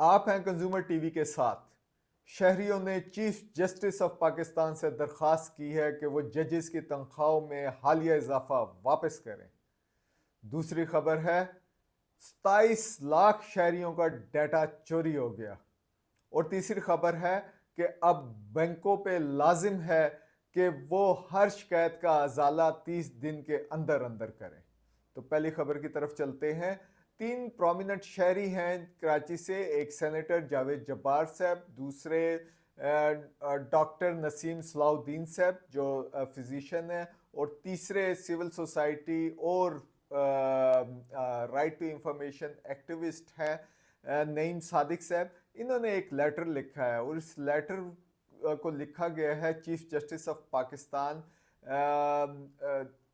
आप हैं consumer TV के साथ। शहरियों ने चीफ जस्टिस ऑफ पाकिस्तान से दरख्वास्त की है कि वो जजेस की तनख्वाहों में हालिया इजाफा वापस करें। दूसरी खबर है 27 लाख शहरियों का डाटा चोरी हो गया। और तीसरी खबर है कि अब बैंकों पे लाजिम है कि वो हर शिकायत का अजाला 30 दिन के अंदर अंदर करें। तो पहली खबर की तरफ चलते हैं। तीन प्रोमिनेंट शहरी हैं कराची से, एक सेनेटर जावेद जब्बार साहब, दूसरे डॉक्टर नसीम सलाउद्दीन साहब जो फिजिशियन है, और तीसरे सिविल सोसाइटी और राइट टू इंफॉर्मेशन एक्टिविस्ट है नईम सादिक साहब। इन्होंने एक लेटर लिखा है और इस लेटर को लिखा गया है चीफ जस्टिस ऑफ पाकिस्तान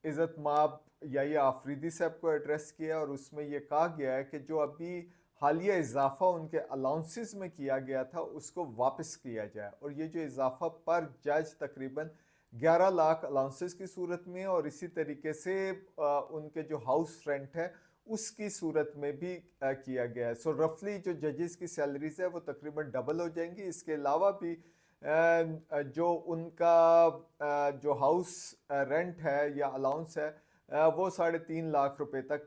इज़्ज़त माब या आफरीदी साहब को एड्रेस किया। और उसमें यह कहा गया है कि जो अभी हालिया इजाफा उनके अलाउंसेस में किया गया था उसको वापस किया जाए। और ये जो इजाफा पर जज तकरीबन 11 लाख अलाउंसेस की सूरत में, और इसी तरीके से उनके जो हाउस रेंट है उसकी सूरत में भी किया गया है। सो रफली जो जजेस की सैलरीज है वो तकरीबन डबल हो जाएंगी। इसके अलावा भी जो उनका जो हाउस रेंट है या अलाउंस है वो 3.5 लाख रुपए तक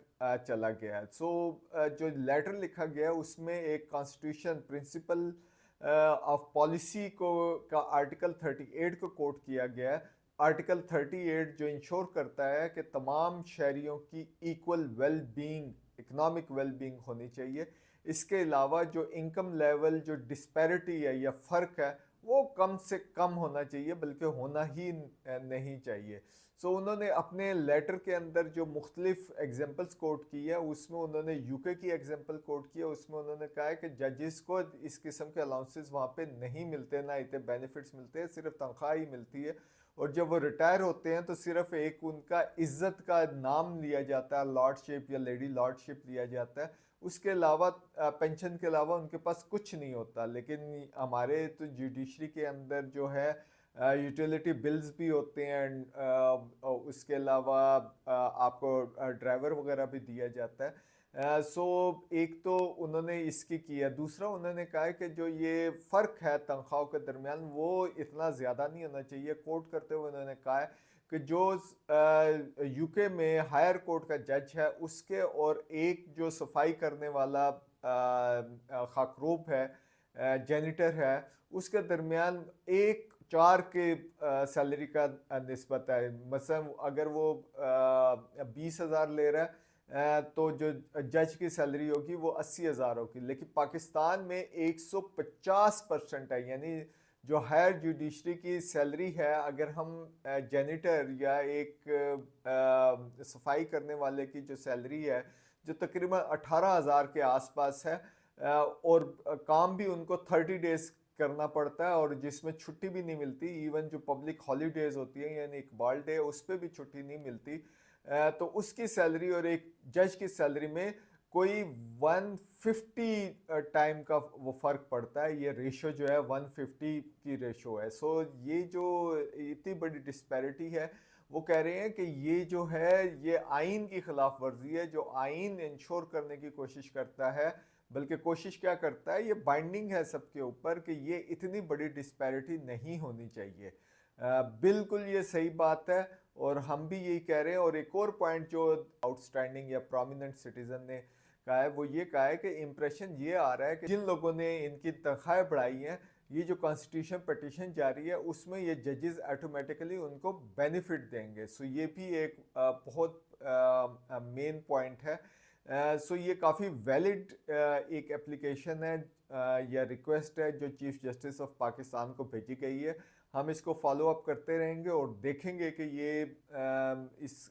चला गया है। सो जो लेटर लिखा गया है उसमें एक कॉन्स्टिट्यूशन प्रिंसिपल ऑफ पॉलिसी को का आर्टिकल 38 को कोट किया गया है। आर्टिकल 38 जो इंश्योर करता है कि तमाम शहरियों की equal well being, economic well being होनी चाहिए। इसके अलावा जो इनकम लेवल जो डिस्पैरिटी है या फ़र्क है वो कम से कम होना चाहिए, बल्कि होना ही नहीं चाहिए। सो उन्होंने अपने लेटर के अंदर जो मुख्तलिफ एग्जाम्पल्स कोट की है उसमें उन्होंने यूके की एग्जाम्पल कोट की है। उसमें उन्होंने कहा है कि जजेस को इस किस्म के अलाउंसेस वहाँ पे नहीं मिलते, ना इतने बेनिफिट्स मिलते हैं, सिर्फ तनख्वाह ही मिलती है। और जब वो रिटायर होते हैं तो सिर्फ एक उनका इज्जत का नाम लिया जाता है, लॉर्डशिप या लेडी लॉर्डशिप लिया जाता है। उसके अलावा पेंशन के अलावा उनके पास कुछ नहीं होता। लेकिन हमारे तो जुडिशरी के अंदर जो है यूटिलिटी बिल्स भी होते हैं, उसके अलावा आपको ड्राइवर वगैरह भी दिया जाता है। सो एक तो उन्होंने इसकी किया। दूसरा उन्होंने कहा है कि जो ये फ़र्क है तनख्वाहों के दरमियान वो इतना ज़्यादा नहीं होना चाहिए। कोट करते हुए उन्होंने कहा है कि जो यूके में हायर कोर्ट का जज है उसके और एक जो सफाई करने वाला खाकरूब है, जेनिटर है, उसके दरमियान 1:4 के सैलरी का निस्बत है। मसलन अगर वो 20,000 ले रहा है तो जो जज की सैलरी होगी वो 80,000 होगी। लेकिन पाकिस्तान में 150% है, यानी जो हायर जुडिशरी की सैलरी है, अगर हम जेनिटर या एक सफाई करने वाले की जो सैलरी है जो तकरीबन 18,000 के आसपास है, और काम भी उनको 30 डेज करना पड़ता है और जिसमें छुट्टी भी नहीं मिलती। इवन जो पब्लिक हॉलीडेज होती है यानी इकबाल डे उस पर भी छुट्टी नहीं मिलती। तो उसकी सैलरी और एक जज की सैलरी में कोई 150 टाइम का वो फ़र्क पड़ता है। ये रेशो जो है 150 की रेशो है। सो ये जो इतनी बड़ी डिस्पैरिटी है, वो कह रहे हैं कि ये जो है ये आइन की खिलाफ वर्जी है। जो आइन इंश्योर करने की कोशिश करता है, बल्कि कोशिश क्या करता है, ये बाइंडिंग है सबके ऊपर कि ये इतनी बड़ी डिस्पैरिटी नहीं होनी चाहिए। बिल्कुल ये सही बात है और हम भी यही कह रहे हैं। और एक और पॉइंट जो आउटस्टैंडिंग या प्रोमिनेंट सिटीजन ने कहा है वो ये कहा है कि इम्प्रेशन ये आ रहा है कि जिन लोगों ने इनकी तनख्वाहें बढ़ाई हैं, ये जो कॉन्स्टिट्यूशन पटिशन जारी है उसमें ये जजेस ऑटोमेटिकली उनको बेनिफिट देंगे। सो ये भी एक बहुत मेन पॉइंट है। सो ये काफ़ी वैलिड एक एप्लीकेशन है या रिक्वेस्ट है जो चीफ जस्टिस ऑफ पाकिस्तान को भेजी गई है। हम इसको फॉलो अप करते रहेंगे और देखेंगे कि ये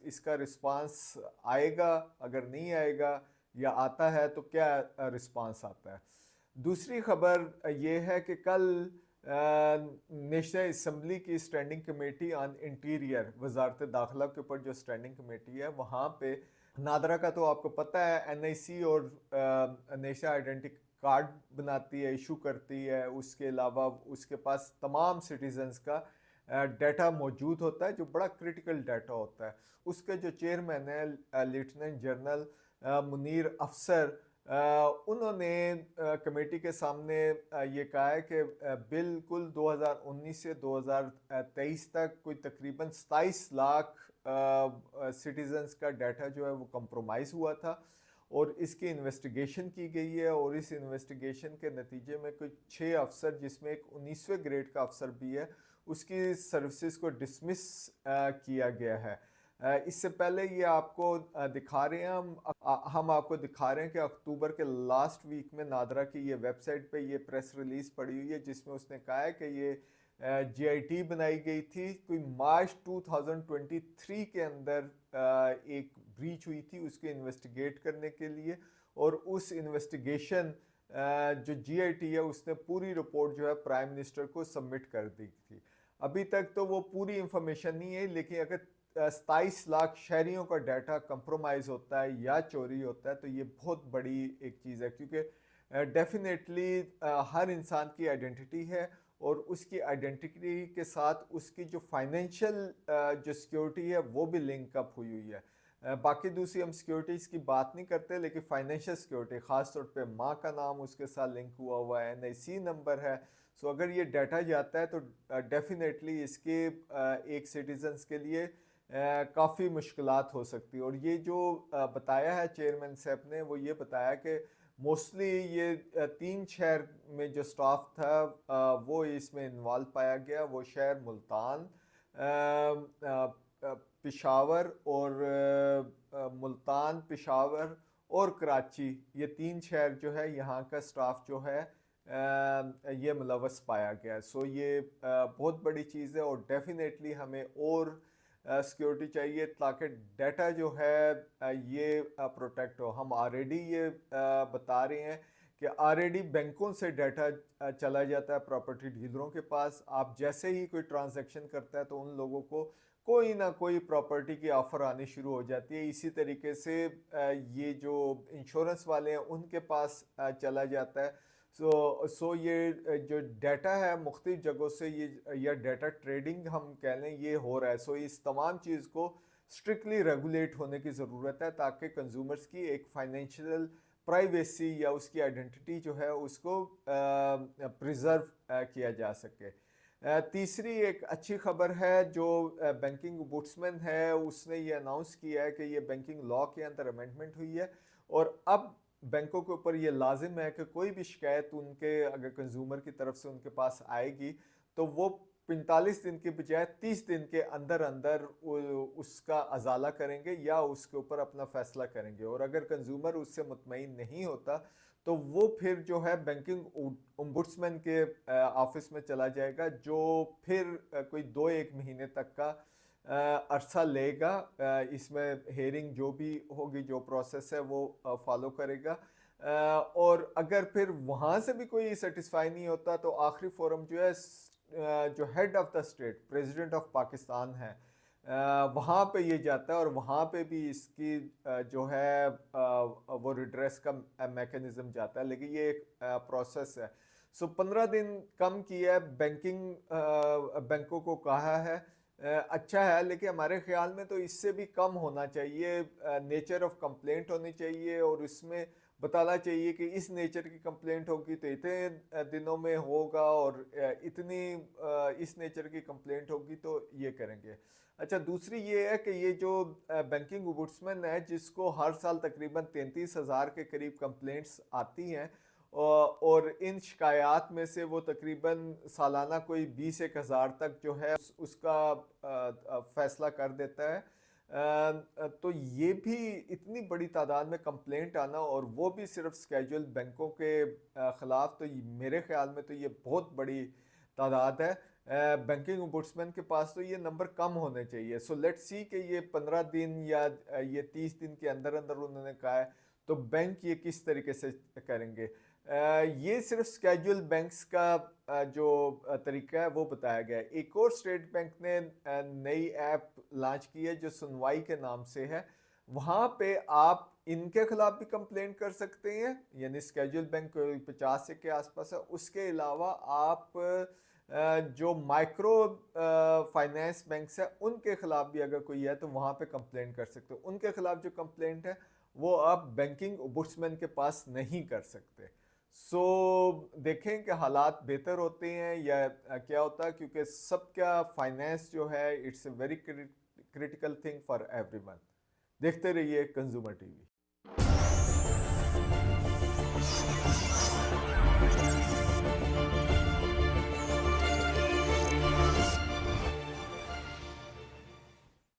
इसका रिस्पांस आएगा, अगर नहीं आएगा या आता है तो क्या रिस्पांस आता है। दूसरी खबर ये है कि कल नेशनल असम्बली की स्टैंडिंग कमेटी ऑन इंटीरियर, वजारत दाखिला के ऊपर जो स्टैंडिंग कमेटी है, वहाँ पे नादरा का तो आपको पता है NIC और नेशनल आइडेंटिटी कार्ड बनाती है, इशू करती है। उसके अलावा उसके पास तमाम सिटीजन्स का डाटा मौजूद होता है जो बड़ा क्रिटिकल डाटा होता है। उसके जो चेयरमैन है लेफ्टिनेंट जनरल मुनीर अफसर, उन्होंने कमेटी के सामने ये कहा है कि बिल्कुल 2019 से 2023 तक कोई तकरीबन 27 लाख सिटीजन्स का डाटा जो है वो कंप्रोमाइज़ हुआ था और इसकी इन्वेस्टिगेशन की गई है। और इस इन्वेस्टिगेशन के नतीजे में कुछ 6 अफसर, जिसमें एक 19वें ग्रेड का अफसर भी है, उसकी सर्विसेज को डिसमिस किया गया है। इससे पहले ये आपको दिखा रहे हैं, हम आपको दिखा रहे हैं कि अक्टूबर के लास्ट वीक में नादरा की ये वेबसाइट पे ये प्रेस रिलीज पड़ी हुई है, जिसमें उसने कहा है कि ये जीआईटी बनाई गई थी कोई मार्च 2023 के अंदर, एक ब्रीच हुई थी उसको इन्वेस्टिगेट करने के लिए। और उस इन्वेस्टिगेशन जो जीआईटी है उसने पूरी रिपोर्ट जो है प्राइम मिनिस्टर को सबमिट कर दी थी। अभी तक तो वो पूरी इंफॉर्मेशन नहीं है, लेकिन अगर 27 लाख शहरियों का डाटा कंप्रोमाइज़ होता है या चोरी होता है तो ये बहुत बड़ी एक चीज़ है, क्योंकि डेफिनेटली हर इंसान की आइडेंटिटी है और उसकी आइडेंटिटी के साथ उसकी जो फाइनेंशियल जो सिक्योरिटी है वो भी लिंक अप हुई हुई है। बाकी दूसरी हम सिक्योरिटीज़ की बात नहीं करते, लेकिन फाइनेंशियल सिक्योरिटी ख़ासतौर पे माँ का नाम उसके साथ लिंक हुआ हुआ है, एनआईसी नंबर है। सो अगर ये डाटा जाता है तो डेफिनेटली इसके एक सिटीजन्स के लिए काफ़ी मुश्किलात हो सकती है। और ये जो बताया है चेयरमैन साहब ने, वो ये बताया कि मोस्टली ये 3 शहर में जो स्टाफ था वो इसमें इन्वॉल्व पाया गया। वो शहर मुल्तान, पेशावर और मुल्तान, पेशावर और कराची, ये 3 शहर जो है यहाँ का स्टाफ जो है ये मुलवस पाया गया। सो ये बहुत बड़ी चीज़ है और डेफिनेटली हमें और सिक्योरिटी चाहिए ताकि डाटा जो है ये प्रोटेक्ट हो। हम ऑलरेडी ये बता रहे हैं कि ऑलरेडी बैंकों से डाटा चला जाता है प्रॉपर्टी डीलरों के पास। आप जैसे ही कोई ट्रांजैक्शन करता है तो उन लोगों को कोई ना कोई प्रॉपर्टी की ऑफ़र आनी शुरू हो जाती है। इसी तरीके से ये जो इंश्योरेंस वाले हैं उनके पास चला जाता है। सो ये जो डाटा है मुख्तलिफ जगहों से ये या डाटा ट्रेडिंग हम कह लें ये हो रहा है। सो इस तमाम चीज़ को स्ट्रिक्टली रेगुलेट होने की ज़रूरत है ताकि कंज्यूमर्स की एक फाइनेंशियल प्राइवेसी या उसकी आइडेंटिटी जो है उसको प्रिजर्व किया जा सके। तीसरी एक अच्छी खबर है, जो बैंकिंग ओम्बुड्समैन है उसने ये अनाउंस किया है कि ये बैंकिंग लॉ के अंदर अमेंडमेंट हुई है और अब बैंकों के ऊपर ये लाजिम है कि कोई भी शिकायत उनके अगर कंज्यूमर की तरफ से उनके पास आएगी तो वो 45 दिन के बजाय 30 दिन के अंदर अंदर उसका अजाला करेंगे या उसके ऊपर अपना फैसला करेंगे। और अगर कंज्यूमर उससे मुतमईन नहीं होता तो वो फिर जो है बैंकिंग ओम्बुड्समैन के ऑफिस में चला जाएगा, जो फिर कोई 2-1 महीने तक का अरसा लेगा। इसमें हेयरिंग जो भी होगी, जो प्रोसेस है वो फॉलो करेगा। और अगर फिर वहाँ से भी कोई सेटिस्फाई नहीं होता तो आखिरी फोरम जो है जो head of the state president of Pakistan है, वहाँ पे ये जाता है और वहाँ पे भी इसकी जो है वो रिड्रेस का मैकेनिज्म जाता है। लेकिन ये एक प्रोसेस है। सो 15 दिन कम किया है बैंकों को कहा है। अच्छा है, लेकिन हमारे ख्याल में तो इससे भी कम होना चाहिए। नेचर ऑफ कंप्लेंट होनी चाहिए और इसमें बताना चाहिए कि इस नेचर की कंप्लेंट होगी तो इतने दिनों में होगा और इतनी इस नेचर की कंप्लेंट होगी तो ये करेंगे। अच्छा, दूसरी ये है कि ये जो बैंकिंग ओम्बुड्समैन है जिसको हर साल तकरीबन 33,000 के करीब कंप्लेंट्स आती हैं और इन शिकायत में से वो तकरीबन सालाना कोई 20-1 हज़ार तक जो है उसका फैसला कर देता है। तो ये भी इतनी बड़ी तादाद में कंप्लेंट आना और वो भी सिर्फ स्केजुअल बैंकों के ख़िलाफ़, तो मेरे ख्याल में तो ये बहुत बड़ी तादाद है। बैंकिंग ओम्बुड्समैन के पास तो ये नंबर कम होने चाहिए। सो लेट्स सी कि ये 15 दिन या ये 30 दिन के अंदर अंदर उन्होंने कहा है तो बैंक ये किस तरीके से करेंगे। ये सिर्फ स्केजुअल बैंक्स का जो तरीका है वो बताया गया है। एक और स्टेट बैंक ने नई ऐप लॉन्च की है जो सुनवाई के नाम से है। वहाँ पे आप इनके खिलाफ भी कंप्लेंट कर सकते हैं, यानी स्केजुअल बैंक 50 के आसपास है। उसके अलावा आप जो माइक्रो फाइनेंस बैंक्स है उनके खिलाफ भी अगर कोई है तो वहाँ पे कंप्लेंट कर सकते हो। उनके खिलाफ जो कंप्लेंट है वो आप बैंकिंग ओम्बुड्समैन के पास नहीं कर सकते। सो देखें कि हालात बेहतर होते हैं या क्या होता है, क्योंकि सबका फाइनेंस जो है it's a very critical thing for everyone. देखते रहिए कंज्यूमर टीवी।